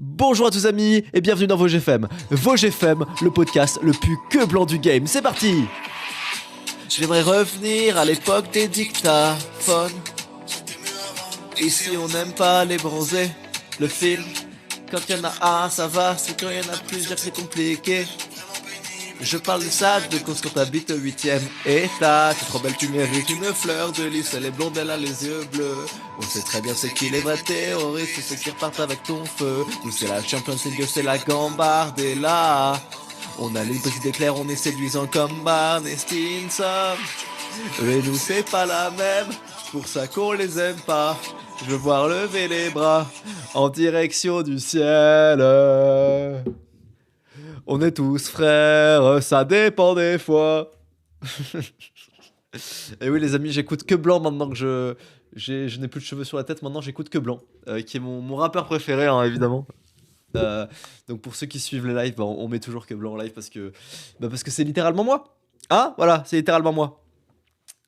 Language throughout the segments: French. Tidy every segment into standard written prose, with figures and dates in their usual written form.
Bonjour à tous amis et bienvenue dans VosGFM. VosGFM, le podcast le plus que blanc du game. C'est parti. J'aimerais revenir à l'époque des dictaphones. Ici on n'aime pas les bronzés. Le film, quand il y en a un ça va, c'est quand il y en a plusieurs c'est compliqué. Je parle de ça, de cause quand t'habites au 8ème étage. T'es trop belle, tu mérites une fleur de lys. Elle est blonde, elle a les yeux bleus. On sait très bien c'est qui les vrais terroristes, c'est ceux qui repartent avec ton feu. Nous c'est la Champions League, c'est la Gambardella. On a les petits éclairs, on est séduisants comme Barney Stinson. Mais nous c'est pas la même, pour ça qu'on les aime pas. Je veux voir lever les bras en direction du ciel. On est tous frères, ça dépend des fois. Et oui les amis, j'écoute que Blanc maintenant que je n'ai plus de cheveux sur la tête. Maintenant j'écoute que Blanc, qui est mon rappeur préféré hein, évidemment. Donc pour ceux qui suivent les lives, on met toujours que Blanc en live parce que c'est littéralement moi. Hein, voilà, c'est littéralement moi.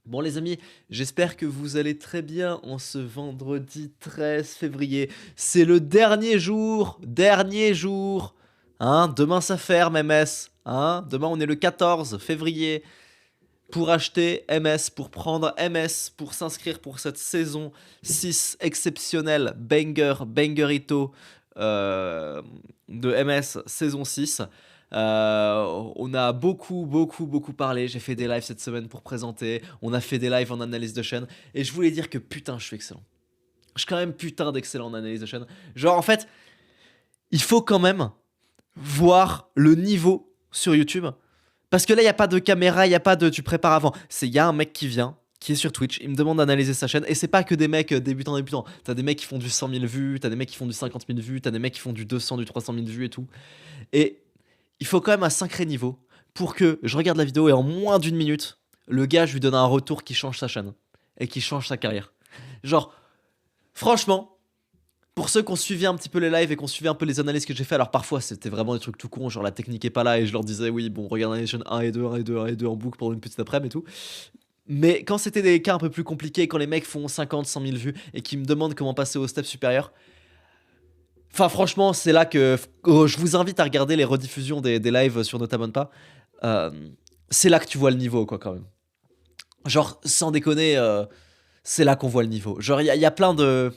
Bon les amis, j'espère que vous allez très bien en ce vendredi 13 février. C'est le dernier jour. Hein, demain ça ferme MS. Hein, demain on est le 14 février pour acheter MS, pour prendre MS, pour s'inscrire pour cette saison 6 exceptionnelle, bangerito de MS saison 6. On a beaucoup parlé. J'ai fait des lives cette semaine pour présenter. On a fait des lives en analyse de chaîne. Et je voulais dire que putain, je suis excellent. Je suis quand même putain d'excellent en analyse de chaîne. Genre, en fait, il faut quand même voir le niveau sur YouTube. Parce que là, il n'y a pas de caméra, il n'y a pas de tu prépares avant. Il y a un mec qui vient, qui est sur Twitch, il me demande d'analyser sa chaîne. Et c'est pas que des mecs débutants. T'as des mecs qui font du 100 000 vues, t'as des mecs qui font du 50 000 vues, t'as des mecs qui font du 200, du 300 000 vues et tout. Et il faut quand même un sacré niveau pour que je regarde la vidéo et en moins d'une minute, le gars, je lui donne un retour qui change sa chaîne et qui change sa carrière. Genre, franchement, pour ceux qui ont suivi un petit peu les lives et qui ont suivi un peu les analyses que j'ai fait, alors parfois c'était vraiment des trucs tout cons, genre la technique est pas là et je leur disais oui, bon, regarde les chaînes 1 et 2, 1 et 2, 1 et 2 en boucle pendant une petite après-midi et tout. Mais quand c'était des cas un peu plus compliqués, quand les mecs font 50, 100 000 vues et qui me demandent comment passer au step supérieur, enfin franchement c'est là que je vous invite à regarder les rediffusions des lives sur Ne t'abonne pas. C'est là que tu vois le niveau quoi quand même. Genre sans déconner, c'est là qu'on voit le niveau. Genre il y a plein de...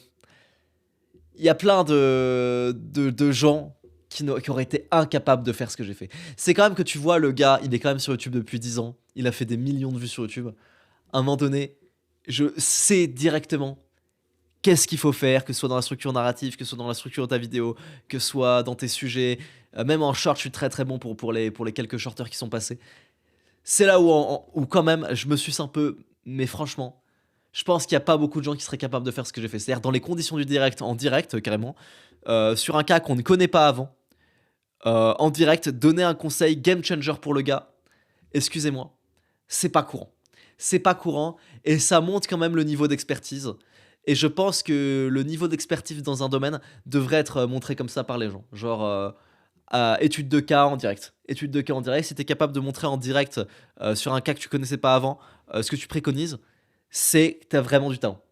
Il y a plein de gens qui auraient été incapables de faire ce que j'ai fait. C'est quand même que tu vois le gars, il est quand même sur YouTube depuis 10 ans. Il a fait des millions de vues sur YouTube. À un moment donné, je sais directement qu'est-ce qu'il faut faire, que ce soit dans la structure narrative, que ce soit dans la structure de ta vidéo, que ce soit dans tes sujets. Même en short, je suis très très bon pour les quelques shorters qui sont passés. C'est là où quand même, je me suce un peu, mais franchement... Je pense qu'il n'y a pas beaucoup de gens qui seraient capables de faire ce que j'ai fait. C'est-à-dire dans les conditions du direct, en direct carrément, sur un cas qu'on ne connaît pas avant, en direct, donner un conseil game changer pour le gars, excusez-moi, c'est pas courant. C'est pas courant et ça montre quand même le niveau d'expertise. Et je pense que le niveau d'expertise dans un domaine devrait être montré comme ça par les gens. Genre, étude de cas en direct. Étude de cas en direct, si tu es capable de montrer en direct sur un cas que tu connaissais pas avant, ce que tu préconises, c'est que t'as vraiment du talent.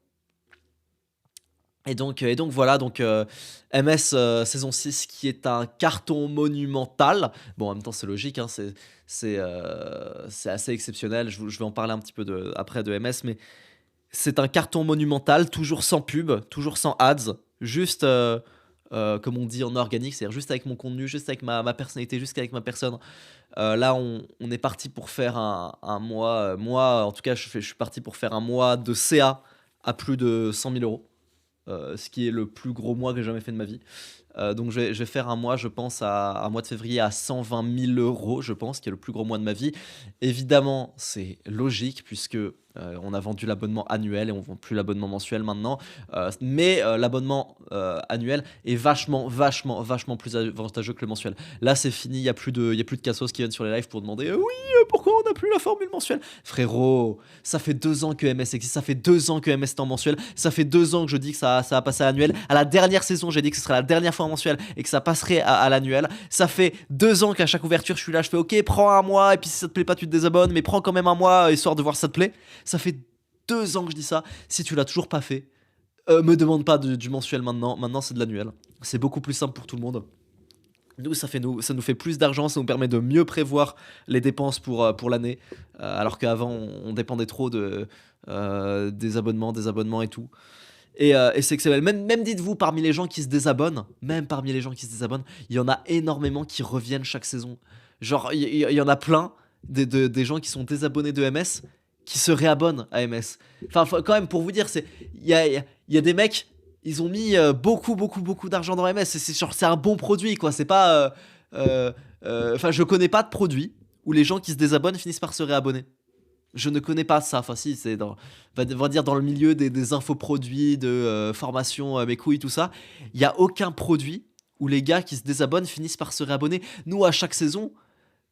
Et donc voilà, MS saison 6 qui est un carton monumental. Bon, en même temps, c'est logique, hein, c'est assez exceptionnel. Je vais en parler un petit peu après de MS, mais c'est un carton monumental, toujours sans pub, toujours sans ads, juste comme on dit en organique, c'est-à-dire juste avec mon contenu, juste avec ma personnalité, juste avec ma personne. Là, on est parti pour faire un mois. Moi, en tout cas, je suis parti pour faire un mois de CA à plus de 100 000 euros. Ce qui est le plus gros mois que j'ai jamais fait de ma vie. Donc je vais faire un mois, je pense, un mois de février à 120 000 euros, je pense, qui est le plus gros mois de ma vie. Évidemment, c'est logique puisque on a vendu l'abonnement annuel et on vend plus l'abonnement mensuel maintenant. Mais l'abonnement annuel est vachement plus avantageux que le mensuel. Là, c'est fini, il y a plus de cassos qui viennent sur les lives pour demander oui, pourquoi on n'a plus la formule mensuelle. Frérot, ça fait 2 ans que MS existe, ça fait 2 ans que MS est en mensuel, ça fait 2 ans que je dis que ça va passer à l'annuel. À la dernière saison, j'ai dit que ce serait la dernière fois en mensuel et que ça passerait à l'annuel. Ça fait 2 ans qu'à chaque ouverture, je suis là, je fais ok, prends un mois et puis si ça te plaît pas, tu te désabonnes, mais prends quand même un mois histoire de voir si ça te plaît. Ça fait 2 ans que je dis ça. Si tu l'as toujours pas fait, Me demande pas du mensuel maintenant. Maintenant, c'est de l'annuel. C'est beaucoup plus simple pour tout le monde. Nous, ça nous fait plus d'argent, ça nous permet de mieux prévoir les dépenses pour l'année, alors qu'avant, on dépendait trop des abonnements et tout. Et c'est exceptionnel. Même dites-vous, parmi les gens qui se désabonnent, même parmi les gens qui se désabonnent, il y en a énormément qui reviennent chaque saison. Genre, il y en a plein des gens qui sont désabonnés de MS qui se réabonnent à MS. Enfin, quand même, pour vous dire, il y a des mecs, ils ont mis beaucoup, beaucoup, beaucoup d'argent dans MS. C'est un bon produit, quoi. C'est pas. Enfin, je connais pas de produit où les gens qui se désabonnent finissent par se réabonner. Je ne connais pas ça. Enfin, si, on va dire dans le milieu des infoproduits, de formation, mes couilles, tout ça. Il y a aucun produit où les gars qui se désabonnent finissent par se réabonner. Nous, à chaque saison,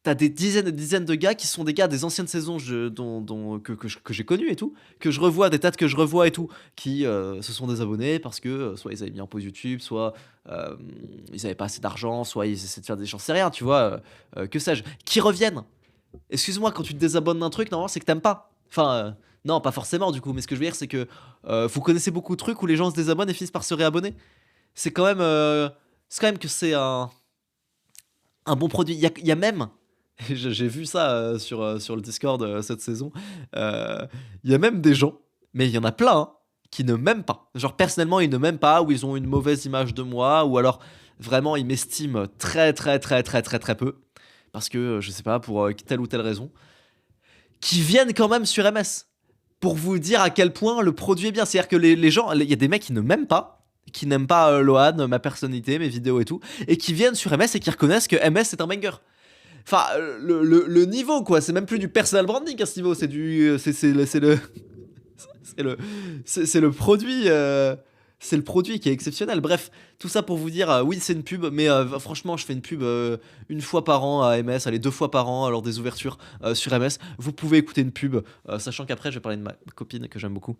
t'as des dizaines et des dizaines de gars qui sont des gars des anciennes saisons que j'ai connues et tout, que je revois, des têtes que je revois et tout, qui se sont désabonnés parce que soit ils avaient mis en pause YouTube, soit euh, ils avaient pas assez d'argent, soit ils essaient de faire des j'en sais rien, tu vois, que sais-je, qui reviennent. Excuse-moi, quand tu te désabonnes d'un truc, normalement, c'est que t'aimes pas. Enfin, non, pas forcément du coup, mais ce que je veux dire, c'est que vous connaissez beaucoup de trucs où les gens se désabonnent et finissent par se réabonner. C'est quand même, c'est quand même que c'est un bon produit. Il y a même, j'ai vu ça sur le Discord cette saison, euh, il y a même des gens, mais il y en a plein, hein, qui ne m'aiment pas. Genre, personnellement, ils ne m'aiment pas, ou ils ont une mauvaise image de moi, ou alors vraiment, ils m'estiment très, très, très, très, très, très peu. Parce que, je sais pas, pour telle ou telle raison qui viennent quand même sur MS pour vous dire à quel point le produit est bien. C'est-à-dire que les gens, il y a des mecs qui ne m'aiment pas, qui n'aiment pas Lohan, ma personnalité, mes vidéos et tout, et qui viennent sur MS et qui reconnaissent que MS c'est un banger. Enfin, le niveau quoi, c'est même plus du personal branding à ce niveau, c'est du, c'est le, c'est le produit. C'est le produit qui est exceptionnel. Bref, tout ça pour vous dire, oui, c'est une pub, mais franchement, je fais une pub une fois par an à MS, allez, deux fois par an lors des ouvertures sur MS. Vous pouvez écouter une pub, sachant qu'après, je vais parler de ma copine que j'aime beaucoup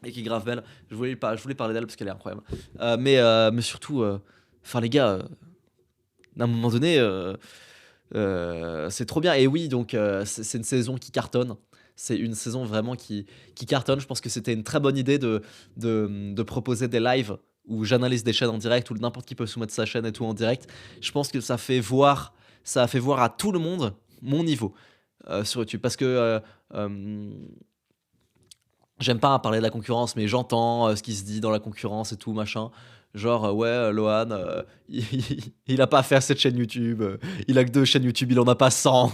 et qui est grave belle. Je voulais parler d'elle parce qu'elle est incroyable. Mais surtout, enfin, les gars, à un moment donné, c'est trop bien. Et oui, donc c'est une saison qui cartonne. C'est une saison vraiment qui cartonne. Je pense que c'était une très bonne idée de proposer des lives où j'analyse des chaînes en direct, où n'importe qui peut soumettre sa chaîne et tout en direct. Je pense que ça a fait voir à tout le monde mon niveau sur YouTube. Parce que j'aime pas parler de la concurrence, mais j'entends ce qui se dit dans la concurrence et tout, machin. Genre, ouais, Lohan, il a pas fait assez de chaînes YouTube, il a que deux chaînes YouTube, il en a pas 100.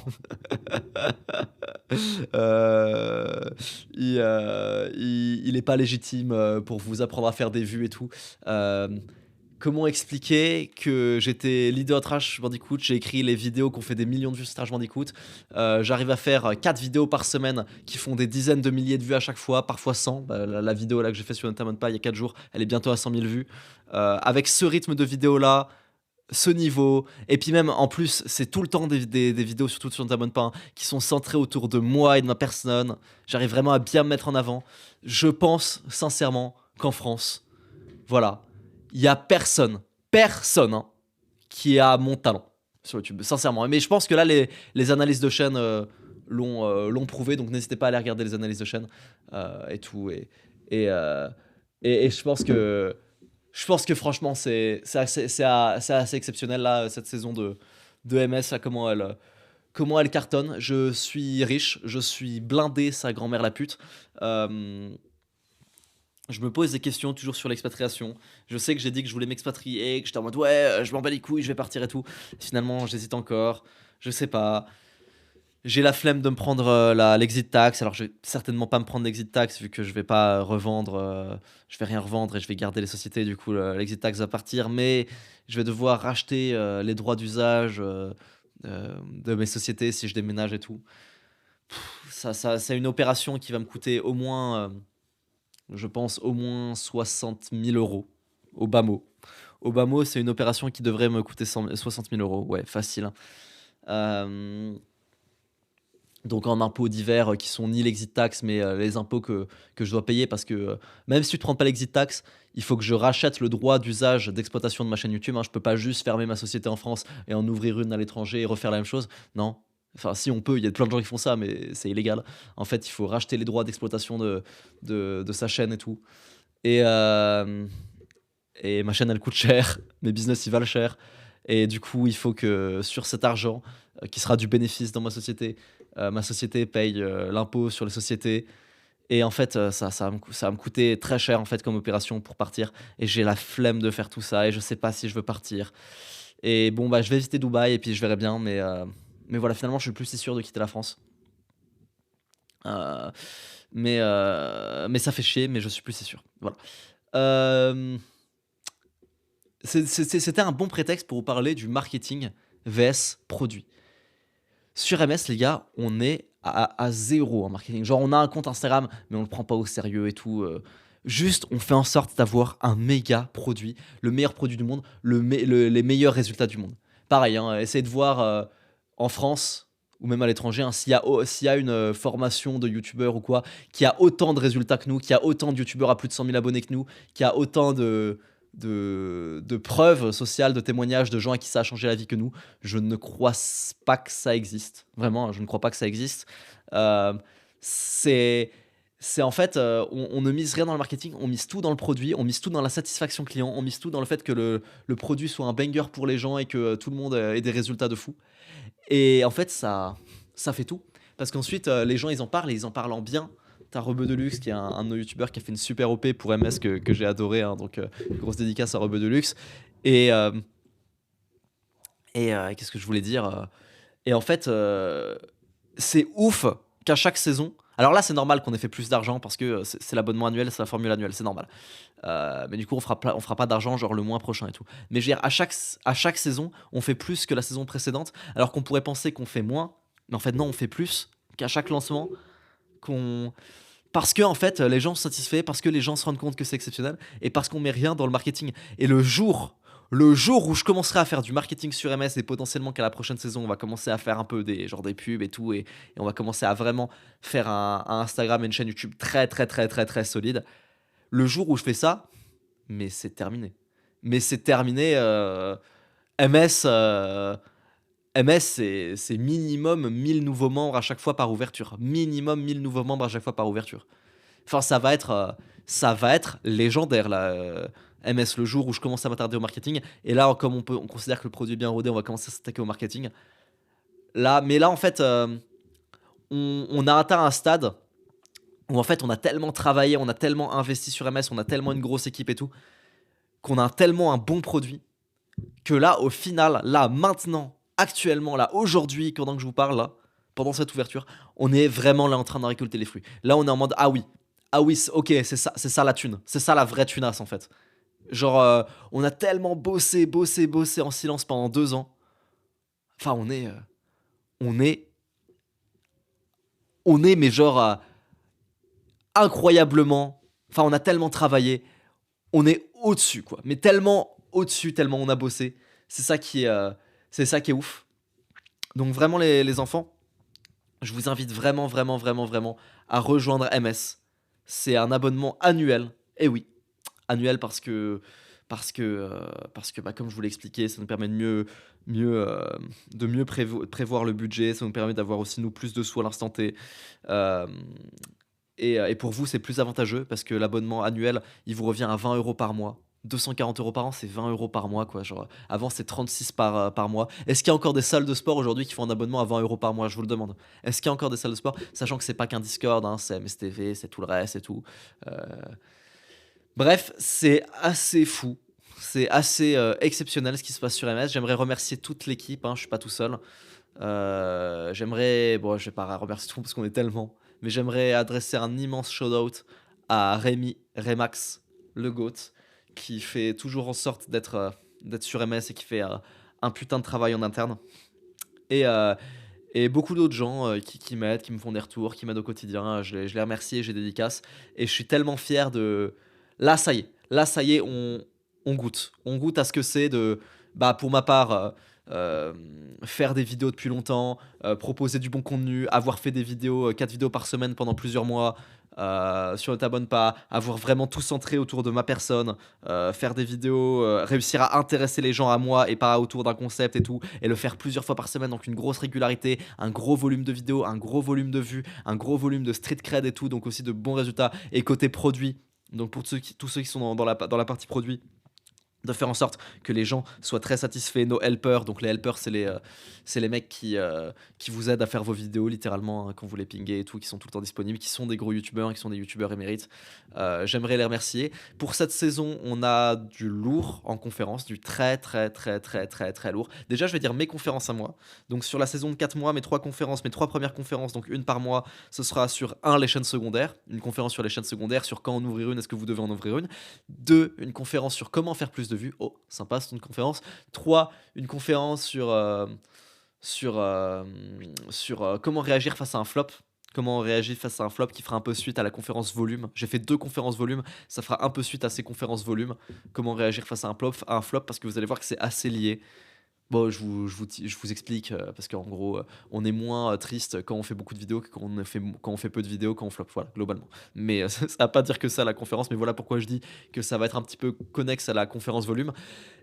Euh, il est pas légitime pour vous apprendre à faire des vues et tout. Euh, Comment expliquer que j'étais leader de Crash Bandicoot, j'ai écrit les vidéos qui ont fait des millions de vues sur Crash Bandicoot. J'arrive à faire 4 vidéos par semaine qui font des dizaines de milliers de vues à chaque fois, parfois 100. Bah, la vidéo là que j'ai fait sur Notamment pas il y a 4 jours, elle est bientôt à 100 000 vues. Avec ce rythme de vidéo là, ce niveau, et puis même en plus, c'est tout le temps des vidéos, surtout sur Notamment pas, hein, qui sont centrées autour de moi et de ma personne. J'arrive vraiment à bien me mettre en avant. Je pense sincèrement qu'en France, voilà, il y a personne, hein, qui a mon talent sur YouTube, sincèrement. Mais je pense que là, les analyses de chaîne l'ont prouvé, donc n'hésitez pas à aller regarder les analyses de chaîne et tout. Et, euh, et je pense que franchement, c'est assez exceptionnel là, cette saison de MS, là, comment elle cartonne. Je suis riche, je suis blindé, sa grand-mère la pute. Euh, je me pose des questions toujours sur l'expatriation. Je sais que j'ai dit que je voulais m'expatrier, que j'étais en mode ouais, je m'en bats les couilles, je vais partir et tout. Finalement, j'hésite encore. Je sais pas. J'ai la flemme de me prendre l'exit tax. Alors, je vais certainement pas me prendre l'exit tax vu que je vais pas revendre. Je vais rien revendre et je vais garder les sociétés. Du coup, l'exit tax va partir. Mais je vais devoir racheter les droits d'usage de mes sociétés si je déménage et tout. C'est une opération qui va me coûter au moins. Je pense au moins 60 000 euros au bas mot. Au bas mot, c'est une opération qui devrait me coûter 60 000 euros. Ouais, facile, hein. Euh, donc en impôts divers qui sont ni l'exit tax, mais les impôts que je dois payer parce que même si tu ne prends pas l'exit tax, il faut que je rachète le droit d'usage d'exploitation de ma chaîne YouTube, hein. Je peux pas juste fermer ma société en France et en ouvrir une à l'étranger et refaire la même chose. Non. Enfin, si on peut, il y a plein de gens qui font ça, mais c'est illégal. En fait, il faut racheter les droits d'exploitation de sa chaîne et tout. Et, et ma chaîne, elle coûte cher, mes business, ils valent cher. Et du coup, il faut que sur cet argent, qui sera du bénéfice dans ma société paye l'impôt sur les sociétés. Et en fait, ça va me coûter très cher en fait comme opération pour partir. Et j'ai la flemme de faire tout ça et je sais pas si je veux partir. Et bon, bah, je vais visiter Dubaï et puis je verrai bien. Mais voilà, finalement, je suis plus si sûr de quitter la France. Euh, mais ça fait chier, mais je suis plus si sûr. Voilà. Euh, C'était un bon prétexte pour vous parler du marketing vs produit. Sur MS, les gars, on est à zéro en marketing. Genre, on a un compte Instagram, mais on le prend pas au sérieux et tout. Juste, on fait en sorte d'avoir un méga produit, le meilleur produit du monde, les meilleurs résultats du monde. Pareil, hein, essayez de voir en France ou même à l'étranger, hein, s'il y a une formation de youtubeur ou quoi, qui a autant de résultats que nous, qui a autant de youtubeurs à plus de 100 000 abonnés que nous, qui a autant de preuves sociales, de témoignages de gens à qui ça a changé la vie que nous. Je ne crois pas que ça existe. Vraiment, je ne crois pas que ça existe. Euh, c'est, c'est en fait, on ne mise rien dans le marketing, on mise tout dans le produit, on mise tout dans la satisfaction client, on mise tout dans le fait que le produit soit un banger pour les gens et que tout le monde ait des résultats de fou. Et en fait, ça fait tout. Parce qu'ensuite, les gens, ils en parlent et ils en parlent en bien. T'as Rebeu Deluxe, qui est un de nos youtubeurs qui a fait une super OP pour MS que j'ai adoré. Hein, donc, grosse dédicace à Rebeu Deluxe. Et, euh, qu'est-ce que je voulais dire Et en fait, c'est ouf qu'à chaque saison. Alors là, c'est normal qu'on ait fait plus d'argent parce que c'est l'abonnement annuel, c'est la formule annuelle, c'est normal. Mais du coup, on fera pas d'argent genre le mois prochain et tout. Mais je veux dire, à chaque saison, on fait plus que la saison précédente, alors qu'on pourrait penser qu'on fait moins. Mais en fait, non, on fait plus qu'à chaque lancement. Qu'on Parce que en fait, les gens sont satisfaits, parce que les gens se rendent compte que c'est exceptionnel, et parce qu'on met rien dans le marketing. Et le jour où je commencerai à faire du marketing sur MS et potentiellement qu'à la prochaine saison, on va commencer à faire un peu des pubs et tout, et on va commencer à vraiment faire un Instagram et une chaîne YouTube très très très très très solide. Le jour où je fais ça, mais c'est terminé. Mais c'est terminé. MS, MS, c'est minimum 1000 nouveaux membres à chaque fois par ouverture. Minimum 1000 nouveaux membres à chaque fois par ouverture. Enfin, ça va être légendaire là. MS, le jour où je commence à m'attarder au marketing. Et là, comme on considère que le produit est bien rodé, on va commencer à s'attaquer au marketing. Mais là, en fait, on a atteint un stade où en fait, on a tellement travaillé, on a tellement investi sur MS, on a tellement une grosse équipe et tout, qu'on a tellement un bon produit que là, au final, là, maintenant, actuellement, là, aujourd'hui, pendant que je vous parle, là, pendant cette ouverture, on est vraiment là en train de récolter les fruits. Là, on est en mode ah oui, ok, c'est ça la thune, c'est ça la vraie tunasse en fait. Genre, on a tellement bossé, bossé, bossé en silence pendant 2 ans. Enfin, on est, mais genre incroyablement. Enfin, on a tellement travaillé, on est au-dessus quoi. Mais tellement au-dessus, tellement on a bossé. C'est ça qui est, c'est ça qui est ouf. Donc vraiment les enfants, je vous invite vraiment, vraiment, vraiment, vraiment à rejoindre MS. C'est un abonnement annuel. Et oui, annuel parce que bah, comme je vous l'ai expliqué, ça nous permet de mieux prévoir le budget, ça nous permet d'avoir aussi nous plus de sous à l'instant T. Euh, et pour vous, c'est plus avantageux parce que l'abonnement annuel, il vous revient à 20 euros par mois. 240 € par an, c'est 20 euros par mois, quoi. Genre, avant, c'est 36 par mois. Est-ce qu'il y a encore des salles de sport aujourd'hui qui font un abonnement à 20 euros par mois? Je vous le demande. Est-ce qu'il y a encore des salles de sport? Sachant que c'est pas qu'un Discord, hein, c'est MSTV, c'est tout le reste et tout. Euh, Bref, c'est assez fou. C'est assez exceptionnel ce qui se passe sur MS. J'aimerais remercier toute l'équipe, hein, je suis pas tout seul. Bon, je vais pas remercier tout le monde parce qu'on est tellement, mais j'aimerais adresser un immense shout-out à Rémi, Remax, le GOAT, qui fait toujours en sorte d'être sur MS et qui fait un putain de travail en interne. Et, euh, et beaucoup d'autres gens qui m'aident, qui me font des retours, qui m'aident au quotidien. Je les remercie et j'ai dédicace. Et je suis tellement fier de. Là, ça y est, on goûte. On goûte à ce que c'est de. Bah, pour ma part, faire des vidéos depuis longtemps, proposer du bon contenu, avoir fait des vidéos, 4 vidéos par semaine pendant plusieurs mois. Sur Ne t'abonne pas, avoir vraiment tout centré autour de ma personne, faire des vidéos, réussir à intéresser les gens à moi et pas autour d'un concept et tout, et le faire plusieurs fois par semaine, donc une grosse régularité, un gros volume de vidéos, un gros volume de vues, un gros volume de street cred et tout, donc aussi de bons résultats. Et côté produit, Donc pour tous ceux qui sont dans la partie produit, de faire en sorte que les gens soient très satisfaits. Nos helpers, donc les helpers, c'est les mecs qui vous aident à faire vos vidéos littéralement, hein, quand vous les pingez et tout, qui sont tout le temps disponibles, qui sont des gros youtubeurs, qui sont des youtubeurs émérites. J'aimerais les remercier. Pour cette saison, on a du lourd en conférence, du très très très très très très lourd. Déjà, je vais dire mes conférences à moi. Donc sur la saison de 4 mois, mes 3 premières conférences, donc une par mois, ce sera sur les chaînes secondaires, une conférence sur les chaînes secondaires, sur quand en ouvrir une, est-ce que vous devez en ouvrir une. 2, une conférence sur comment faire plus de vues. Oh, sympa, c'est une conférence. 3, une conférence sur, comment réagir face à un flop. Comment on réagit face à un flop qui fera un peu suite à la conférence volume. J'ai fait 2 conférences volume, ça fera un peu suite à ces conférences volume. Comment réagir face à un flop, parce que vous allez voir que c'est assez lié. Bon, je vous explique, parce qu'en gros, on est moins triste quand on fait beaucoup de vidéos que quand on fait peu de vidéos, quand on flop, voilà, globalement. Mais ça va pas dire que ça, la conférence, mais voilà pourquoi je dis que ça va être un petit peu connexe à la conférence volume.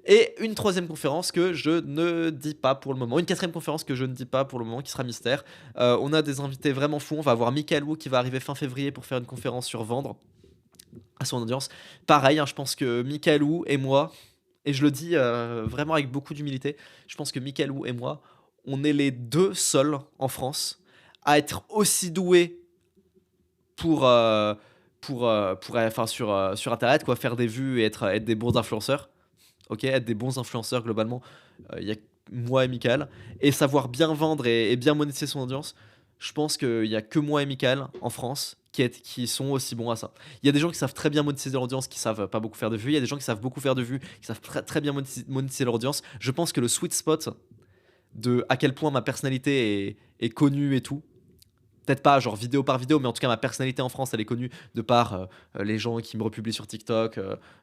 Et une troisième conférence que je ne dis pas pour le moment. Une quatrième conférence que je ne dis pas pour le moment, qui sera mystère. On a des invités vraiment fous. On va avoir Michael Wu qui va arriver fin février pour faire une conférence sur vendre à son audience. Pareil, hein, je pense que Michael Wu et moi, et je le dis vraiment avec beaucoup d'humilité, je pense que Michael Wu et moi, on est les 2 seuls en France à être aussi doués pour, enfin, sur internet, quoi, faire des vues et être des bons influenceurs. OK, être des bons influenceurs globalement, il y a moi et Michael, et savoir bien vendre et bien monétiser son audience. Je pense qu'il y a que moi et Michael en France qui sont aussi bons à ça. Il y a des gens qui savent très bien monétiser leur audience, qui savent pas beaucoup faire de vues. Il y a des gens qui savent beaucoup faire de vues, qui savent très bien monétiser leur audience. Je pense que le sweet spot de à quel point ma personnalité est connue et tout, peut-être pas genre vidéo par vidéo, mais en tout cas ma personnalité en France, elle est connue de par les gens qui me republient sur TikTok,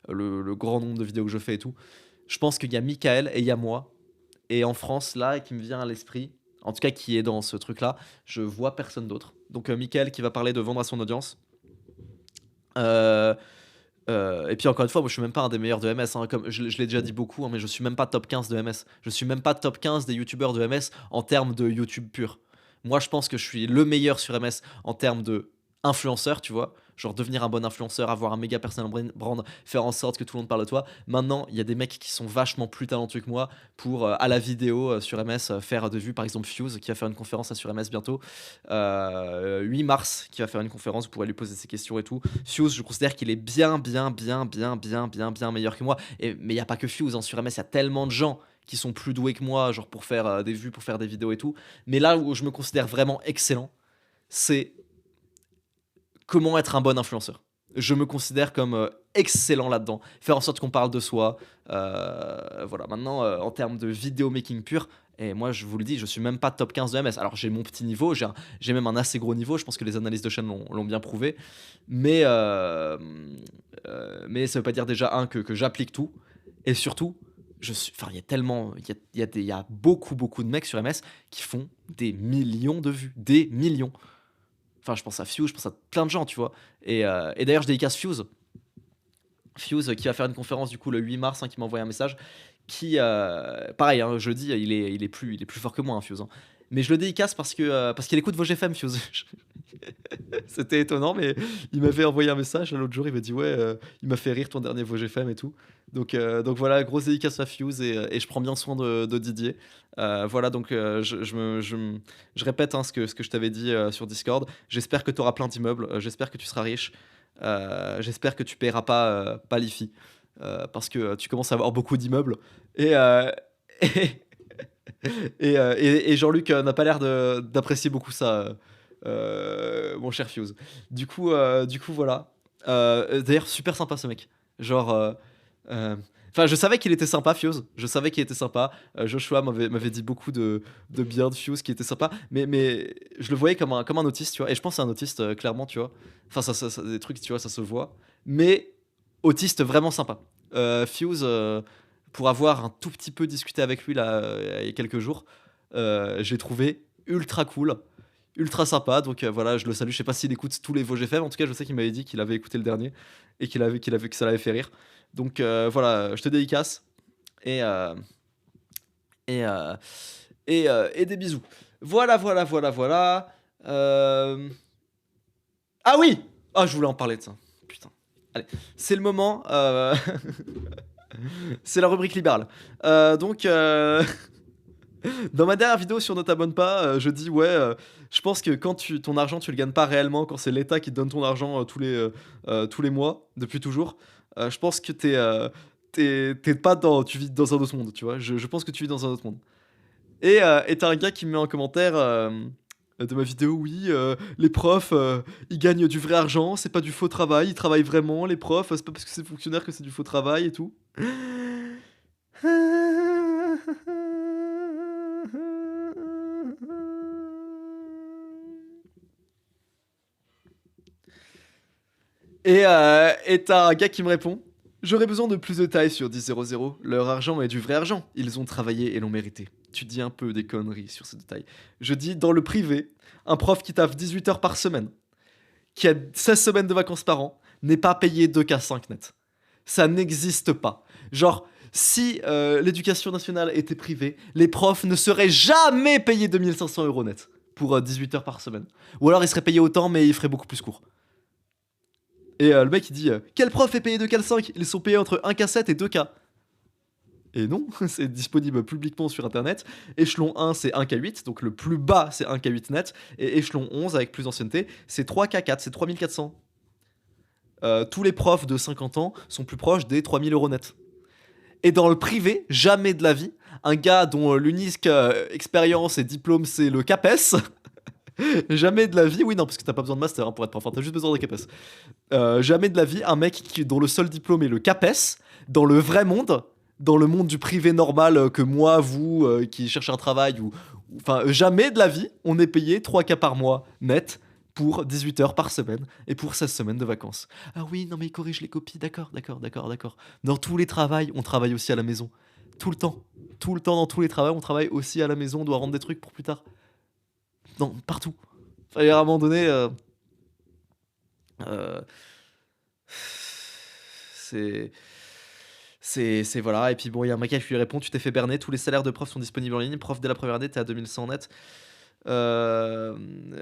le grand nombre de vidéos que je fais et tout. Je pense qu'il y a Michael et il y a moi. Et en France, là, qui me vient à l'esprit, en tout cas qui est dans ce truc-là, je vois personne d'autre. Donc Michael qui va parler de vendre à son audience. Euh, et puis encore une fois, moi je suis même pas un des meilleurs de MS, hein, comme je l'ai déjà dit beaucoup, hein, mais je suis même pas top 15 de MS. Je suis même pas top 15 des youtubeurs de MS en termes de YouTube pur. Moi je pense que je suis le meilleur sur MS en termes de influenceur, tu vois. Genre devenir un bon influenceur, avoir un méga personal brand, faire en sorte que tout le monde parle de toi. Maintenant, il y a des mecs qui sont vachement plus talentueux que moi pour, à la vidéo, sur MS, faire de vues. Par exemple, Fuse qui va faire une conférence sur MS bientôt. 8 mars, qui va faire une conférence, vous pourrez lui poser ses questions et tout. Fuse, je considère qu'il est bien meilleur que moi. Mais il n'y a pas que Fuse, hein. Sur MS, il y a tellement de gens qui sont plus doués que moi, genre pour faire des vues, pour faire des vidéos et tout. Mais là où je me considère vraiment excellent, c'est comment être un bon influenceur. Je me considère comme excellent là-dedans. Faire en sorte qu'on parle de soi. Voilà. Maintenant, en termes de vidéo making pur, et moi je vous le dis, je suis même pas top 15 de MS. Alors j'ai mon petit niveau, j'ai même un assez gros niveau. Je pense que les analystes de chaîne l'ont bien prouvé. Mais ça veut pas dire déjà que j'applique tout. Et surtout, il y a tellement, il y a beaucoup de mecs sur MS qui font des millions de vues, des millions. Enfin, je pense à Fuse, je pense à plein de gens, tu vois. Et d'ailleurs, je dédicace Fuse. Fuse qui va faire une conférence du coup le 8 mars, hein, qui m'a envoyé un message. Pareil, hein, je dis, il est plus fort que moi, hein, Fuse, hein. Mais je le dédicace parce qu'il écoute vos GFM, Fuse. C'était étonnant, mais il m'avait envoyé un message l'autre jour. Il m'a dit, ouais, il m'a fait rire ton dernier Vosges FM et tout. Donc voilà, grosse dédicace à Fuse, et je prends bien soin de Didier. Voilà, donc je répète, hein, ce que je t'avais dit sur Discord. J'espère que tu auras plein d'immeubles, j'espère que tu seras riche, j'espère que tu paieras pas l'IFI, parce que tu commences à avoir beaucoup d'immeubles. Et, et, et Jean-Luc n'a pas l'air d'apprécier beaucoup ça, mon cher Fuse. Du coup, voilà. D'ailleurs, super sympa ce mec. Genre, enfin, je savais qu'il était sympa, Fuse. Je savais qu'il était sympa. Joshua m'avait dit beaucoup de bien de Fuse, qui était sympa. Mais je le voyais comme un autiste, tu vois. Et je pense que c'est un autiste, clairement, tu vois. Enfin, des trucs, tu vois, ça se voit. Mais autiste vraiment sympa. Fuse, pour avoir un tout petit peu discuté avec lui là, il y a quelques jours, j'ai trouvé ultra cool, ultra sympa. Donc voilà, je le salue. Je sais pas s'il écoute tous les Vosges FM. En tout cas, je sais qu'il m'avait dit qu'il avait écouté le dernier et que ça l'avait fait rire. Donc voilà, je te dédicace, et et euh, et des bisous. Voilà. Ah oui! Ah, je voulais en parler de ça. Putain. Allez, c'est le moment, c'est la rubrique libérale. Donc, dans ma dernière vidéo sur Ne t'abonne pas, je dis ouais, je pense que quand ton argent, tu le gagnes pas réellement, quand c'est l'État qui te donne ton argent tous les mois, depuis toujours, je pense que t'es pas dans, tu vis dans un autre monde, tu vois. Je pense que tu vis dans un autre monde. Et t'as un gars qui me met en commentaire de ma vidéo, oui, les profs, ils gagnent du vrai argent, c'est pas du faux travail, ils travaillent vraiment, les profs, c'est pas parce que c'est fonctionnaire que c'est du faux travail et tout. Et t'as un gars qui me répond: J'aurais besoin de plus de détails sur 10-0-0. Leur argent est du vrai argent. Ils ont travaillé et l'ont mérité. Tu dis un peu des conneries sur ce détail. Je dis, dans le privé, un prof qui taffe 18 heures par semaine, qui a 16 semaines de vacances par an, n'est pas payé 2K5 net. Ça n'existe pas. Genre, si l'éducation nationale était privée, les profs ne seraient jamais payés 2500 € net pour 18 heures par semaine. Ou alors ils seraient payés autant, mais ils feraient beaucoup plus court. Et le mec il dit quel prof est payé 2K5? Ils sont payés entre 1K7 et 2K. Et non, c'est disponible publiquement sur internet. Échelon 1 c'est 1K8, donc le plus bas c'est 1K8 net. Et échelon 11 avec plus d'ancienneté c'est 3K4, c'est 3400. Tous les profs de 50 ans sont plus proches des 3000 € net. Et dans le privé, jamais de la vie, un gars dont l'unique expérience et diplôme c'est le CAPES, jamais de la vie, oui non parce que t'as pas besoin de master hein, pour être prof, t'as juste besoin de CAPES. Jamais de la vie, un mec dont le seul diplôme est le CAPES, dans le vrai monde, dans le monde du privé normal que moi, vous, qui cherchez un travail, enfin, jamais de la vie, on est payé 3K par mois net pour 18 heures par semaine et pour 16 semaines de vacances. Ah oui, non mais il corrige les copies, d'accord, d'accord, d'accord, d'accord. Dans tous les travails, on travaille aussi à la maison. Tout le temps. Tout le temps, dans tous les travails, on travaille aussi à la maison, on doit rendre des trucs pour plus tard. Non, partout. Fallait à un moment donné... euh, c'est... C'est voilà, et puis bon, il y a un mec qui lui répond: Tu t'es fait berner, tous les salaires de profs sont disponibles en ligne, prof dès la première année, t'es à 2100 net. Euh,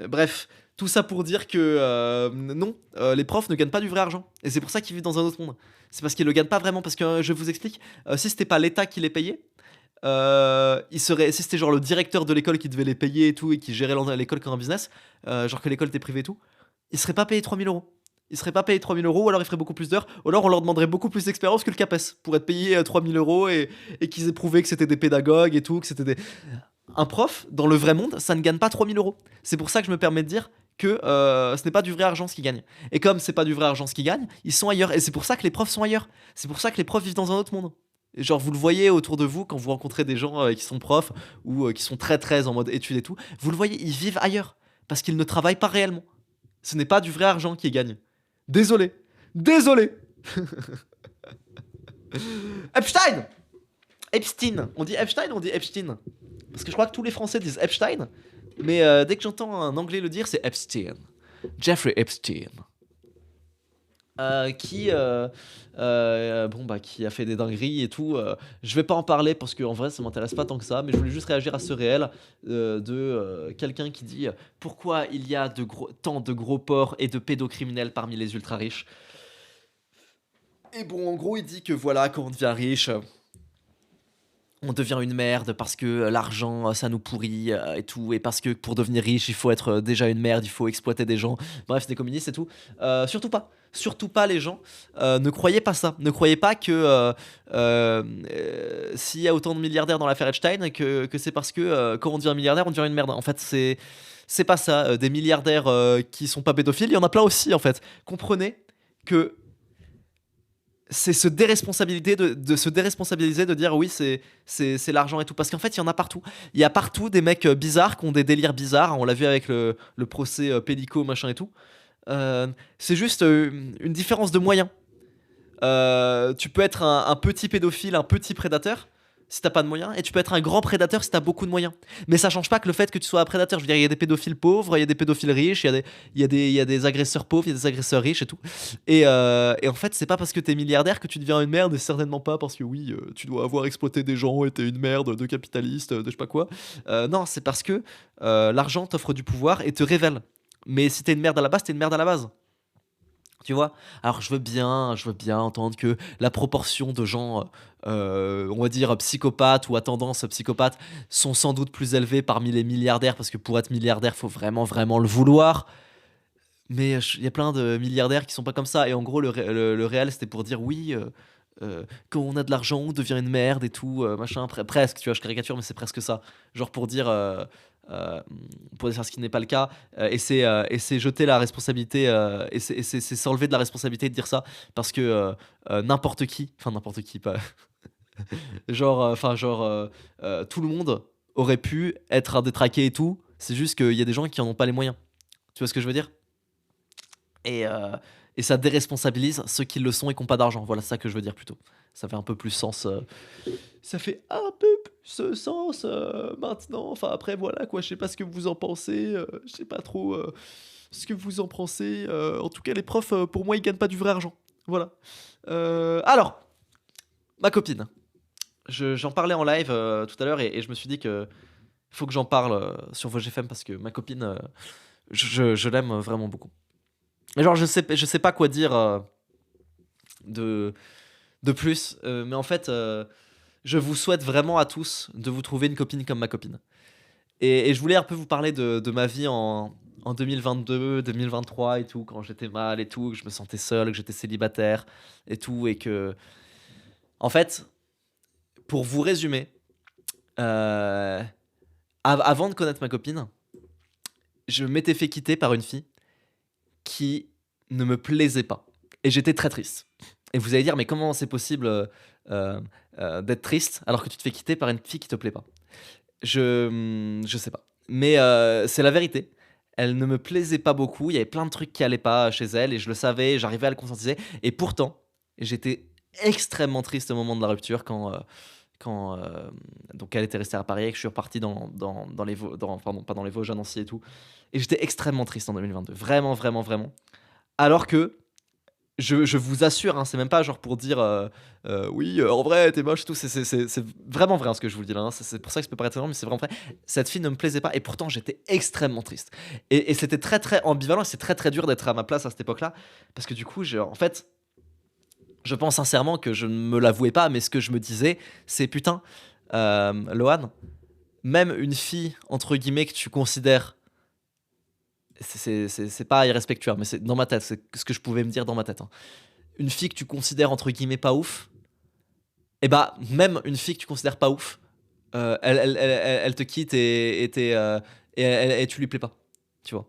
Bref, tout ça pour dire que non, les profs ne gagnent pas du vrai argent. Et c'est pour ça qu'ils vivent dans un autre monde. C'est parce qu'ils le gagnent pas vraiment. Parce que je vous explique, si c'était pas l'État qui les payait, si c'était genre le directeur de l'école qui devait les payer et tout, et qui gérait l'école comme un business, genre que l'école était privée et tout, ils seraient pas payés 3000 €. Ils seraient pas payés 3000 €, ou alors ils feraient beaucoup plus d'heures, ou alors on leur demanderait beaucoup plus d'expérience que le CAPES pour être payé 3000 € et qu'ils aient prouvé que c'était des pédagogues et tout, que c'était des. Un prof, dans le vrai monde, ça ne gagne pas 3000 €. C'est pour ça que je me permets de dire que ce n'est pas du vrai argent ce qu'ils gagnent. Et comme c'est pas du vrai argent ce qu'ils gagnent, ils sont ailleurs. Et c'est pour ça que les profs sont ailleurs. C'est pour ça que les profs vivent dans un autre monde. Et genre, vous le voyez autour de vous quand vous rencontrez des gens qui sont profs ou qui sont très très en mode études et tout. Vous le voyez, ils vivent ailleurs. Parce qu'ils ne travaillent pas réellement. Ce n'est pas du vrai argent qu'ils gagnent. Désolé. Désolé. Epstein. Epstein. On dit Epstein ou on dit Epstein? Parce que je crois que tous les Français disent Epstein. Mais dès que j'entends un Anglais le dire, c'est Epstein. Jeffrey Epstein. Qui a fait des dingueries et tout. Je vais pas en parler parce qu'en vrai ça m'intéresse pas tant que ça, mais je voulais juste réagir à ce réel de quelqu'un qui dit pourquoi il y a tant de gros porcs et de pédocriminels parmi les ultra riches. Et bon, en gros, il dit que voilà, quand on devient riche, on devient une merde parce que l'argent ça nous pourrit et tout, et parce que pour devenir riche il faut être déjà une merde, il faut exploiter des gens, bref c'est des communistes et tout. Surtout pas les gens, ne croyez pas ça, ne croyez pas que s'il y a autant de milliardaires dans l'affaire Epstein que c'est parce que quand on devient milliardaire on devient une merde. En fait c'est pas ça. Des milliardaires qui sont pas pédophiles, il y en a plein aussi en fait. Comprenez que c'est se déresponsabiliser se déresponsabiliser, de dire oui c'est l'argent et tout, parce qu'en fait il y en a partout. Il y a partout des mecs bizarres qui ont des délires bizarres, on l'a vu avec le procès Pélico machin et tout. C'est juste une différence de moyens. Tu peux être un petit pédophile, un petit prédateur si t'as pas de moyens, et tu peux être un grand prédateur si t'as beaucoup de moyens. Mais ça change pas que le fait que tu sois un prédateur. Je veux dire, il y a des pédophiles pauvres, il y a des pédophiles riches, il y a des agresseurs pauvres, il y a des agresseurs riches et tout. Et en fait, c'est pas parce que t'es milliardaire que tu deviens une merde, et certainement pas parce que oui, tu dois avoir exploité des gens et t'es une merde de capitaliste, de je sais pas quoi. Non, c'est parce que l'argent t'offre du pouvoir et te révèle. Mais si t'es une merde à la base, t'es une merde à la base. Tu vois? Alors je veux bien entendre que la proportion de gens, on va dire psychopathes ou à tendance psychopathe sont sans doute plus élevés parmi les milliardaires parce que pour être milliardaire, faut vraiment, vraiment le vouloir. Mais il y a plein de milliardaires qui sont pas comme ça et en gros le réel c'était pour dire: «Oui, quand on a de l'argent, on devient une merde et tout, machin». Presque, tu vois? Je caricature mais c'est presque ça. Genre hem, pour dire ce qui n'est pas le cas, et c'est jeter la responsabilité, et c'est s'enlever de la responsabilité de dire ça parce que, n'importe qui, pas genre, tout le monde aurait pu être un détraqué et tout. C'est juste qu'il y a des gens qui en ont pas les moyens. Tu vois ce que je veux dire? Et heu et ça déresponsabilise ceux qui le sont et qui ont pas d'argent. Voilà, c'est ça que je veux dire plutôt. Ça fait un peu plus sens, ça fait un peu plus sens, maintenant. Enfin après voilà quoi, je sais pas ce que vous en pensez, je sais pas trop, ce que vous en pensez, en tout cas les profs, pour moi ils gagnent pas du vrai argent. Voilà. Alors, ma copine, j'en parlais en live, tout à l'heure et je me suis dit que faut que j'en parle, sur VosGFM parce que ma copine, je l'aime vraiment beaucoup. Mais genre je sais pas quoi dire, de de plus, mais en fait, je vous souhaite vraiment à tous de vous trouver une copine comme ma copine. Et je voulais un peu vous parler de ma vie en 2022-2023 et tout, quand j'étais mal et tout, que je me sentais seul, que j'étais célibataire et tout et que en fait, pour vous résumer, heu, avant de connaître ma copine, je m'étais fait quitter par une fille qui ne me plaisait pas et j'étais très triste. Et vous allez dire: «Mais comment c'est possible, d'être triste alors que tu te fais quitter par une fille qui te plaît pas?» Je sais pas. Mais c'est la vérité. Elle ne me plaisait pas beaucoup, il y avait plein de trucs qui allaient pas chez elle et je le savais, j'arrivais à le conscientiser et pourtant, j'étais extrêmement triste au moment de la rupture donc elle était restée à Paris et que je suis reparti dans les Vosges, pardon, pas dans les Vosges, à Nancy et tout et j'étais extrêmement triste en 2022. Vraiment, vraiment, vraiment. Alors que je vous assure, hein, c'est même pas genre pour dire, «Oui, en vrai, t'es moche et tout», c'est vraiment vrai, hein, ce que je vous dis là, hein. C'est pour ça que ça peut paraître énorme, mais c'est vraiment vrai. Cette fille ne me plaisait pas et pourtant j'étais extrêmement triste et c'était très, très ambivalent et c'est très, très dur d'être à ma place à cette époque-là parce que du coup, en fait, je pense sincèrement que je ne me l'avouais pas, mais ce que je me disais, c'est: «Putain, Lohan, même une fille, entre guillemets, que tu considères», c'est pas irrespectueux, hein, mais c'est dans ma tête, c'est ce que je pouvais me dire dans ma tête, hein. Une fille que tu considères entre guillemets «pas ouf», et bah, même une fille que tu considères pas ouf, elle te quitte et tu lui plais pas, tu vois?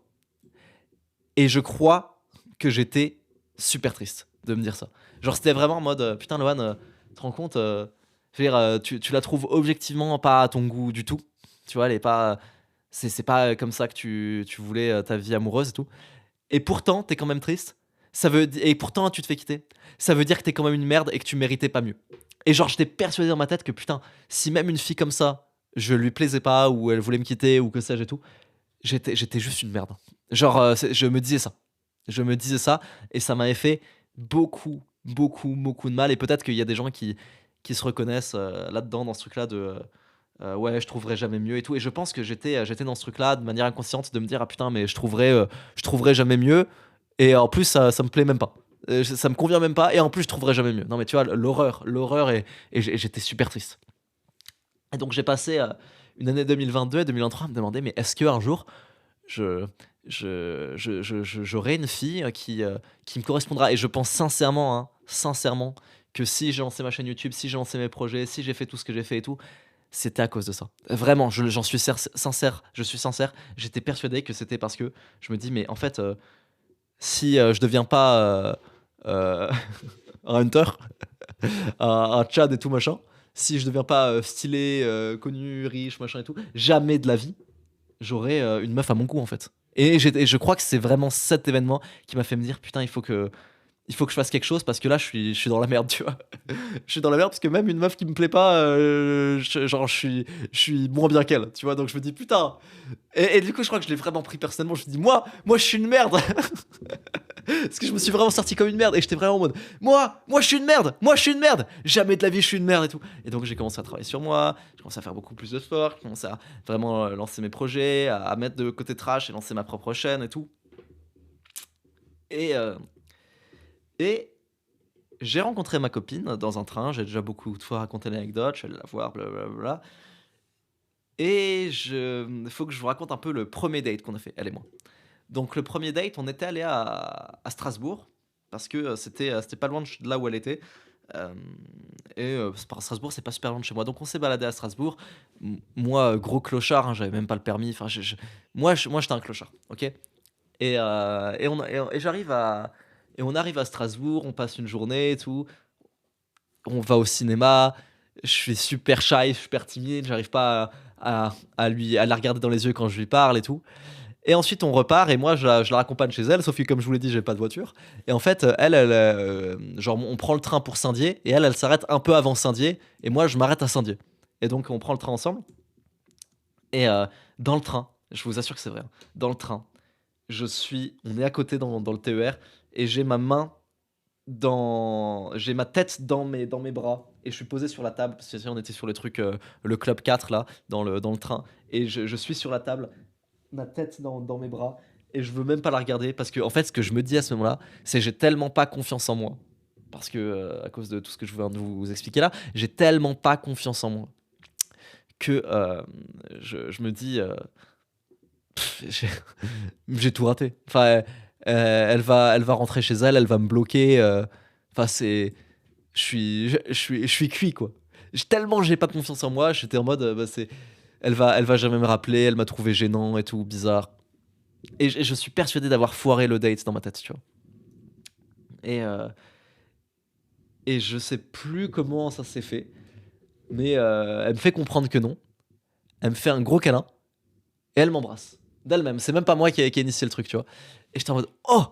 Et je crois que j'étais super triste de me dire ça. Genre c'était vraiment en mode, «Putain Lohan, tu te rends compte, je veux dire, tu la trouves objectivement pas à ton goût du tout». Tu vois? Elle est pas, c'est pas, comme ça que tu voulais, ta vie amoureuse et tout. Et pourtant, tu es quand même triste. Ça veut di Et pourtant, tu te fais quitter. Ça veut dire que tu es quand même une merde et que tu méritais pas mieux. Et genre, j'étais persuadé dans ma tête que putain, si même une fille comme ça, je lui plaisais pas ou elle voulait me quitter ou que sais-je et tout, j'étais juste une merde. Genre, je me disais ça. Je me disais ça et ça m'avait fait beaucoup, beaucoup, beaucoup de mal et peut-être qu'il y a des gens qui se reconnaissent, là-dedans, dans ce truc-là de, ouais, je trouverai jamais mieux et tout et je pense que j'étais dans ce truc-là de manière inconsciente de me dire: «Ah putain, mais je trouverai jamais mieux et en plus ça me plaît même pas. Ça me convient même pas et en plus je trouverai jamais mieux». Non mais tu vois l'horreur et j'étais super triste et donc j'ai passé, une année 2022 et 2023 à me demander: «Mais est-ce qu'un jour je j'aurai une fille, qui me correspondra?» Et je pense sincèrement, hein, sincèrement que si j'ai lancé ma chaîne YouTube, si j'ai lancé mes projets, si j'ai fait tout ce que j'ai fait et tout, c'était à cause de ça. Vraiment, j'en suis sincère, je suis sincère. J'étais persuadé que c'était parce que je me dis: «Mais en fait, si, je deviens pas, un hunter, un Tchad et tout machin, si je deviens pas, stylé, connu, riche, machin et tout, jamais de la vie, j'aurai, une meuf à mon goût, en fait». Et je crois que c'est vraiment cet événement qui m'a fait me dire: «Putain, il faut que je fasse quelque chose parce que là, je suis dans la merde», tu vois? Je suis dans la merde parce que même une meuf qui me plaît pas, je suis moins bien qu'elle, tu vois? Donc je me dis: «Putain», et du coup, je crois que je l'ai vraiment pris personnellement. Je me dis: «Moi, je suis une merde!» Parce que je me suis vraiment sorti comme une merde et j'étais vraiment en mode: «Moi, je suis une merde! Moi, je suis une merde! Jamais de la vie, je suis une merde et tout», et donc j'ai commencé à travailler sur moi, j'ai commencé à faire beaucoup plus de sport, j'ai commencé à vraiment, lancer mes projets, à mettre de côté trash et lancer ma propre chaîne et tout et Et j'ai rencontré ma copine dans un train, j'ai déjà beaucoup de fois raconté l'anecdote, je suis allé la voir, blablabla. Et faut que je vous raconte un peu le premier date qu'on a fait, elle et moi. Donc le premier date, on était allé à Strasbourg parce que c'était pas loin de là où elle était. Euh, Strasbourg, c'est pas super loin de chez moi. Donc on s'est baladé à Strasbourg. Moi, gros clochard, hein, j'avais même pas le permis. Enfin, moi, j'étais un clochard, ok. Et on arrive à Strasbourg, on passe une journée et tout. On va au cinéma. Je suis super shy, super timide. J'arrive pas à la regarder dans les yeux quand je lui parle et tout. Et ensuite, on repart et moi, je la raccompagne chez elle, sauf que comme je vous l'ai dit, j'ai pas de voiture. Et en fait, genre, on prend le train pour Saint-Dié et elle s'arrête un peu avant Saint-Dié et moi, je m'arrête à Saint-Dié. Et donc, on prend le train ensemble. Et dans le train, je vous assure que c'est vrai, hein, dans le train, on est à côté dans le TER et j'ai ma tête dans mes bras et je suis posé sur la table parce que tu sais, on était sur le truc, le club 4 là, dans le train. Et je suis sur la table, ma tête dans mes bras et je veux même pas la regarder parce que en fait ce que je me dis à ce moment-là c'est que j'ai tellement pas confiance en moi parce que à cause de tout ce que je viens de vous expliquer là, j'ai tellement pas confiance en moi que je me dis j'ai j'ai tout raté. Enfin, elle va rentrer chez elle, elle va me bloquer. Enfin, je suis cuit quoi. Tellement j'ai pas confiance en moi, j'étais en mode bah, elle va jamais me rappeler, elle m'a trouvé gênant et tout, bizarre. Et je suis persuadé d'avoir foiré le date dans ma tête, tu vois. Et, euh, et je sais plus comment ça s'est fait, mais elle me fait comprendre que non. Elle me fait un gros câlin et elle m'embrasse. D'elle-même. C'est même pas moi qui ai initié le truc, tu vois. Et j'étais en mode oh!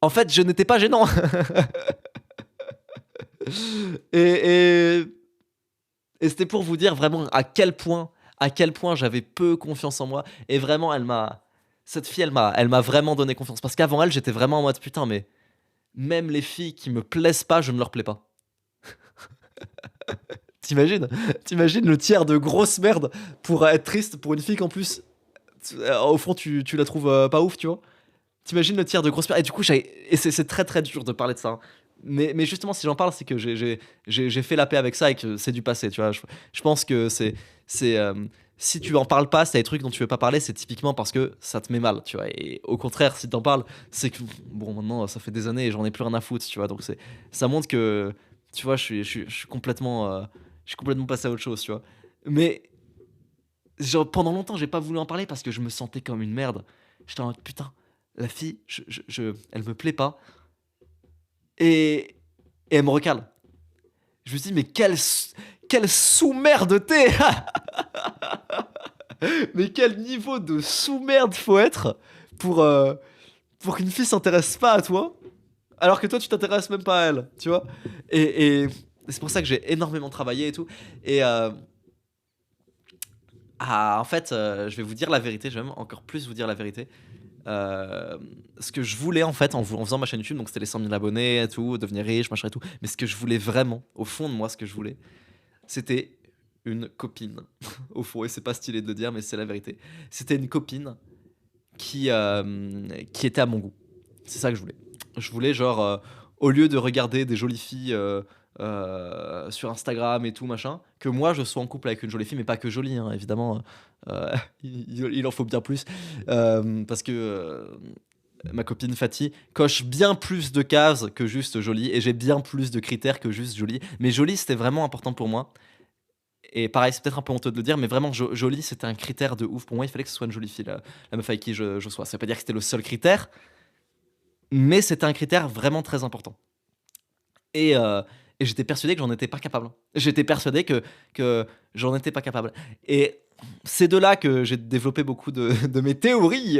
En fait, je n'étais pas gênant. et, et, et c'était pour vous dire vraiment à quel point j'avais peu confiance en moi. Et vraiment, cette fille, elle m'a vraiment donné confiance. Parce qu'avant elle, j'étais vraiment en mode putain, mais même les filles qui me plaisent pas, je ne leur plais pas. T'imagines? T'imagines le tiers de grosse merde pour être triste pour une fille qu'en plus, au fond, tu la trouves pas ouf, tu vois? T'imagines le tiers de grosse merde? Et du coup, et c'est très très dur de parler de ça, hein. Mais justement, si j'en parle, c'est que j'ai fait la paix avec ça et que c'est du passé, tu vois? Je pense que c'est si tu en parles pas, c'est des trucs dont tu veux pas parler, c'est typiquement parce que ça te met mal, tu vois? Et au contraire, si t'en parles, c'est que bon, maintenant, ça fait des années et j'en ai plus rien à foutre, tu vois? Donc ça montre que, tu vois, je suis complètement passé à autre chose, tu vois? Mais genre, pendant longtemps, j'ai pas voulu en parler parce que je me sentais comme une merde. J'étais en mode putain, la fille, elle me plaît pas et, et elle me recale. Je me suis dit, mais quelle sous-merde t'es. Mais quel niveau de sous-merde faut être pour, euh, pour qu'une fille s'intéresse pas à toi, alors que toi tu t'intéresses même pas à elle, tu vois. Et c'est pour ça que j'ai énormément travaillé et tout. Et en fait, je vais vous dire la vérité, je vais même encore plus vous dire la vérité. Euh, Ce que je voulais en fait en faisant ma chaîne YouTube, donc c'était les 100 000 abonnés et tout, devenir riche, machin et tout. Mais ce que je voulais vraiment, au fond de moi, ce que je voulais, c'était une copine. Au fond, et c'est pas stylé de le dire, mais c'est la vérité. C'était une copine qui était à mon goût. C'est ça que je voulais. Je voulais, genre, au lieu de regarder des jolies filles sur Instagram et tout, machin, que moi je sois en couple avec une jolie fille, mais pas que jolie, hein, évidemment. Il en faut bien plus. Parce que ma copine Fatih coche bien plus de cases que juste jolie, et j'ai bien plus de critères que juste jolie. Mais jolie, c'était vraiment important pour moi. Et pareil, c'est peut-être un peu honteux de le dire, mais vraiment, jolie, c'était un critère de ouf. Pour moi, il fallait que ce soit une jolie fille, la meuf avec qui je sois. Ça veut pas dire que c'était le seul critère, mais c'était un critère vraiment très important. Et, euh, et j'étais persuadé que j'en étais pas capable. J'étais persuadé que j'en étais pas capable. Et c'est de là que j'ai développé beaucoup de mes théories,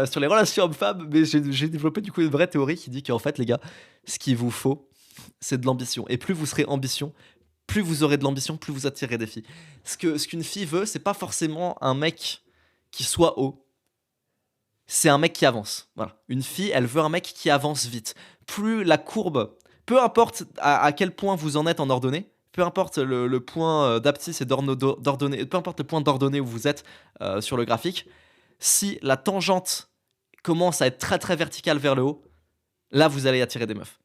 sur les relations hommes-femmes. Mais j'ai développé du coup une vraie théorie qui dit qu'en fait, les gars, ce qu'il vous faut, c'est de l'ambition. Et plus vous serez ambition, plus vous aurez de l'ambition, plus vous attirez des filles. Ce qu'une fille veut, c'est pas forcément un mec qui soit haut. C'est un mec qui avance. Voilà. Une fille, elle veut un mec qui avance vite. Plus la courbe, peu importe à quel point vous en êtes en ordonnée, peu importe le point d'abscisse et d'ordonnée, peu importe le point d'ordonnée où vous êtes sur le graphique, si la tangente commence à être très très verticale vers le haut, là vous allez attirer des meufs.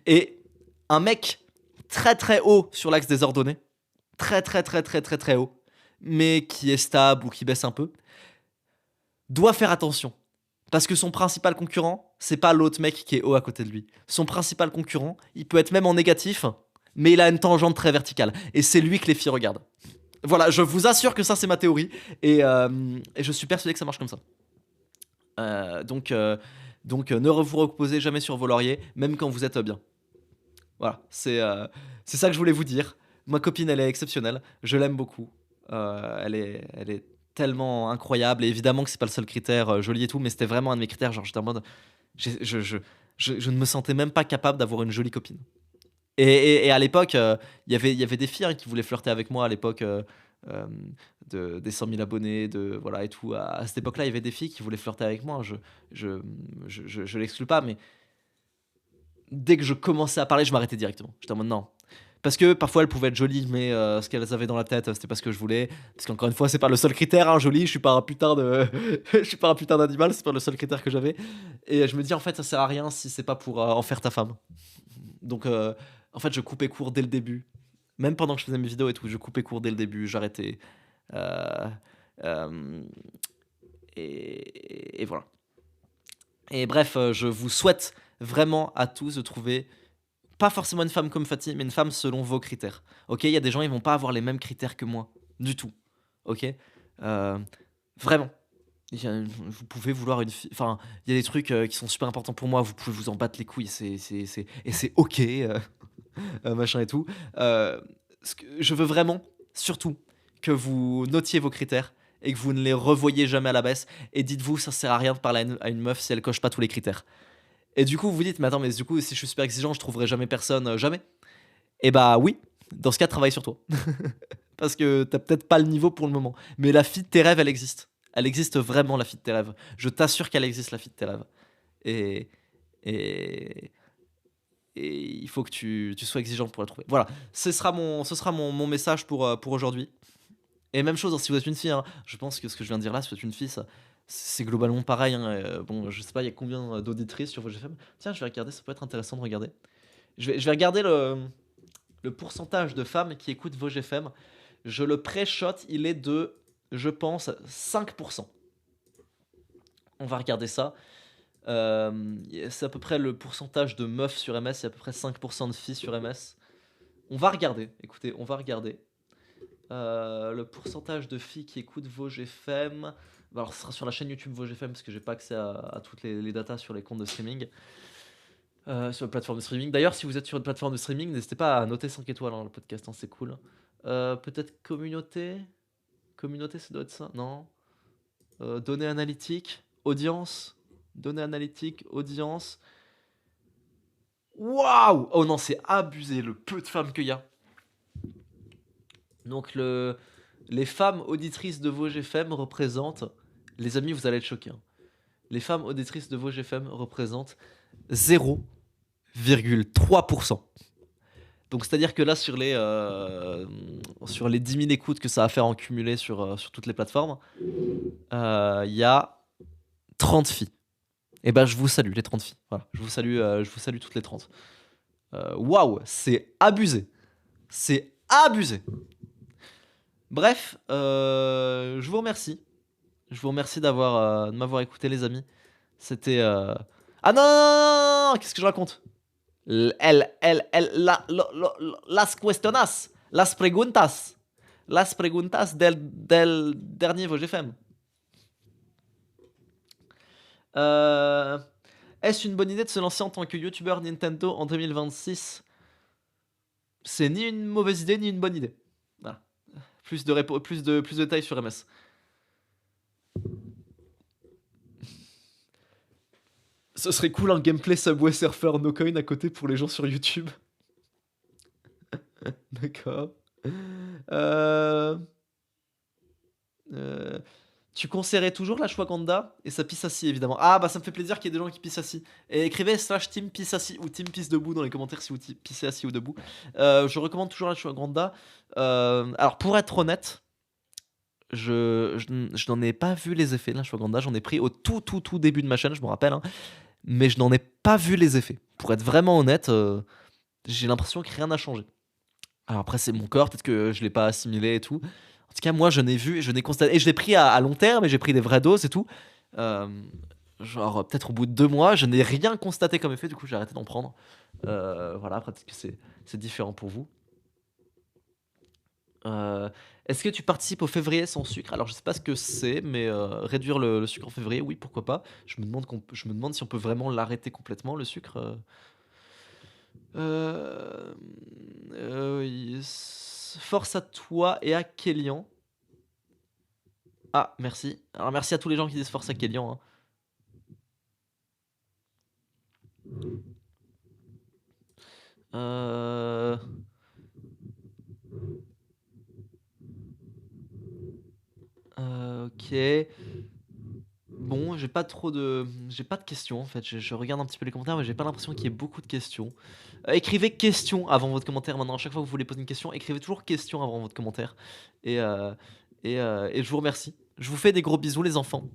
Et un mec très très haut sur l'axe des ordonnées, très très très très très très haut, mais qui est stable ou qui baisse un peu, doit faire attention. Parce que son principal concurrent, c'est pas l'autre mec qui est haut à côté de lui. Son principal concurrent, il peut être même en négatif, mais il a une tangente très verticale. Et c'est lui que les filles regardent. Voilà, je vous assure que ça, c'est ma théorie. Et je suis persuadé que ça marche comme ça. Donc, ne vous reposez jamais sur vos lauriers, même quand vous êtes bien. Voilà, c'est ça que je voulais vous dire. Ma copine, elle est exceptionnelle. Je l'aime beaucoup. Elle est tellement incroyable. Et évidemment que c'est pas le seul critère joli et tout, mais c'était vraiment un de mes critères. Genre, j'étais en mode. Je ne me sentais même pas capable d'avoir une jolie copine. Et à l'époque, il y avait des filles hein, qui voulaient flirter avec moi à l'époque euh, des 100 000 abonnés, voilà et tout. À cette époque-là, il y avait des filles qui voulaient flirter avec moi. Je, je l'exclus pas, mais dès que je commençais à parler, je m'arrêtais directement. J'étais en mode non. Parce que parfois elles pouvaient être jolies, mais ce qu'elles avaient dans la tête, c'était pas ce que je voulais. Parce qu'encore une fois, c'est pas le seul critère, hein, jolie. Je suis pas un putain de, je suis pas un putain d'animal. C'est pas le seul critère que j'avais. Et je me dis en fait, ça sert à rien si c'est pas pour en faire ta femme. Donc en fait, je coupais court dès le début. Même pendant que je faisais mes vidéos et tout, je coupais court dès le début. J'arrêtais. Euh, euh, et voilà. Et bref, je vous souhaite vraiment à tous de trouver pas forcément une femme comme Fatih, mais une femme selon vos critères. Ok, il y a des gens, ils vont pas avoir les mêmes critères que moi, du tout. Ok. Euh, Vraiment. Vous pouvez vouloir une fille. Enfin, il y a des trucs qui sont super importants pour moi. Vous pouvez vous en battre les couilles. Et c'est ok, machin et tout. Je veux vraiment, surtout, que vous notiez vos critères et que vous ne les revoyez jamais à la baisse. Et dites-vous, ça sert à rien de parler à une meuf si elle coche pas tous les critères. Et du coup, vous vous dites, mais attends, mais du coup, si je suis super exigeant, je trouverai jamais personne, jamais. Et bah oui, dans ce cas, travaille sur toi. Parce que t'as peut-être pas le niveau pour le moment. Mais la fille de tes rêves, elle existe. Elle existe vraiment, la fille de tes rêves. Je t'assure qu'elle existe, la fille de tes rêves. Et, et, et il faut que tu sois exigeant pour la trouver. Voilà, ce sera mon message pour aujourd'hui. Et même chose, hein, si vous êtes une fille, hein, je pense que ce que je viens de dire là, si vous êtes une fille, ça, c'est globalement pareil. Hein, bon, je sais pas, il y a combien d'auditrices sur VGFM. Tiens, je vais regarder, ça peut être intéressant de regarder. Je vais regarder le pourcentage de femmes qui écoutent VGFM. Je le pré-shot, il est de, je pense, 5%. On va regarder ça. C'est à peu près le pourcentage de meufs sur MS, c'est à peu près 5% de filles sur MS. On va regarder, écoutez, on va regarder. Le pourcentage de filles qui écoutent VOGFM. Alors, ce sera sur la chaîne YouTube VOGFM parce que j'ai pas accès à toutes les datas sur les comptes de streaming. Sur la plateforme de streaming. D'ailleurs, si vous êtes sur une plateforme de streaming, n'hésitez pas à noter 5 étoiles hein, le podcast, hein, c'est cool. Peut-être communauté. Communauté, ça doit être ça, non. Données analytiques, audience. Données analytiques, audience. Waouh! Oh non, c'est abusé le peu de femmes qu'il y a. Donc les femmes auditrices de VOGFM représentent, les amis, vous allez être choqués, hein. Les femmes auditrices de VOGFM représentent 0,3%. Donc c'est-à-dire que là, sur les 10 000 écoutes que ça va faire en cumulé sur toutes les plateformes, il y a 30 filles. Et ben je vous salue, les 30 filles. Voilà, je vous salue toutes les 30. Waouh, c'est abusé. C'est abusé. Bref, je vous remercie. Je vous remercie de m'avoir écouté, les amis. C'était. Ah non, non, non, non, qu'est-ce que je raconte? Las cuestiones, las preguntas del dernier VOGFM. Euh, Est-ce une bonne idée de se lancer en tant que YouTuber Nintendo en 2026? C'est ni une mauvaise idée ni une bonne idée. Voilà. Plus de détails sur MS. Ce serait cool un gameplay Subway Surfer no coin à côté pour les gens sur YouTube. D'accord. Euh... euh, Tu conseillerais toujours la Ashwagandha et sa pisse assis évidemment. Ah bah ça me fait plaisir qu'il y ait des gens qui pissent assis. Et écrivez /team pisse assis ou team pisse debout dans les commentaires si vous pissez assis ou debout. Je recommande toujours la Ashwagandha. Alors pour être honnête, je n'en ai pas vu les effets de l'ashwagandha. J'en ai pris au tout début de ma chaîne, je me rappelle, hein. mais je n'en ai pas vu les effets. Pour être vraiment honnête, j'ai l'impression que rien n'a changé. Alors après, c'est mon corps, peut-être que je l'ai pas assimilé et tout. En tout cas, moi, je n'ai constaté et je l'ai pris à long terme et j'ai pris des vraies doses et tout. Hem, genre, peut-être au bout de 2 mois, je n'ai rien constaté comme effet, du coup, j'ai arrêté d'en prendre. Voilà, après peut-être que c'est différent pour vous. Heu, Est-ce que tu participes au février sans sucre? Alors je sais pas ce que c'est, mais réduire le sucre en février, oui, pourquoi pas. Je me demande si on peut vraiment l'arrêter complètement le sucre, Hem, yes, force à toi et à Kélian. Ah merci. Alors merci à tous les gens qui disent force à Kélian, hein. Heu, OK. Bon, j'ai pas de questions en fait. Je regarde un petit peu les commentaires, mais j'ai pas l'impression qu'il y ait beaucoup de questions. Écrivez question avant votre commentaire maintenant. À chaque fois que vous voulez poser une question, écrivez toujours question avant votre commentaire et et je vous remercie. Je vous fais des gros bisous les enfants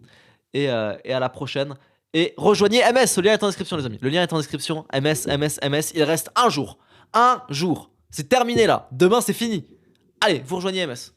et à la prochaine et rejoignez MS, le lien est en description les amis. Le lien est en description. MS, MS, MS, il reste un jour. Un jour. C'est terminé là. Demain c'est fini. Allez, vous rejoignez MS.